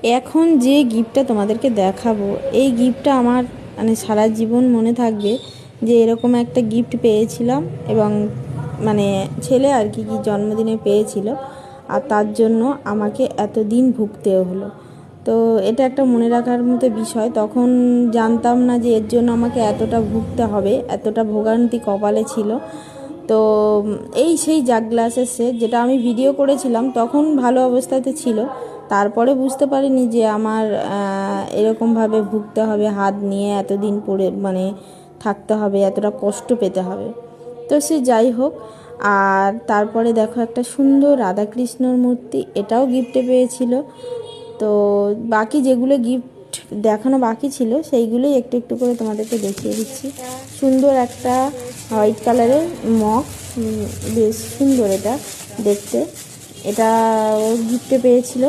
এখন যে গিফটটা তোমাদেরকে দেখাবো, এই গিফটটা আমার মানে সারা জীবন মনে থাকবে যে এরকম একটা গিফট পেয়েছিলাম। এবং মানে ছেলে আর কি জন্মদিনে পেয়েছিল, আর তার জন্য আমাকে এতদিন ভুগতেও হলো। তো এটা একটা মনে রাখার মতো বিষয়। তখন জানতাম না যে এর জন্য আমাকে এতটা ভুগতে হবে, এতটা ভোগান্তি কপালে ছিল। তো এই সেই জাগ গ্লাসের সেট, যেটা আমি ভিডিও করেছিলাম তখন ভালো অবস্থাতে ছিল। তারপরে বুঝতে পারিনি যে আমার এরকমভাবে ভুগতে হবে, হাত নিয়ে এতদিন পরে মানে থাকতে হবে, এতটা কষ্ট পেতে হবে। তো সে যাই হোক। আর তারপরে দেখো একটা সুন্দর রাধাকৃষ্ণর মূর্তি, এটাও গিফটে পেয়েছিল। তো বাকি যেগুলো গিফট দেখানো বাকি ছিল সেইগুলোই একটু একটু করে তোমাদেরকে দেখিয়ে দিচ্ছি। সুন্দর একটা হোয়াইট কালারের মগ, বেশ সুন্দর এটা দেখতে, এটা গিফটে পেয়েছিল।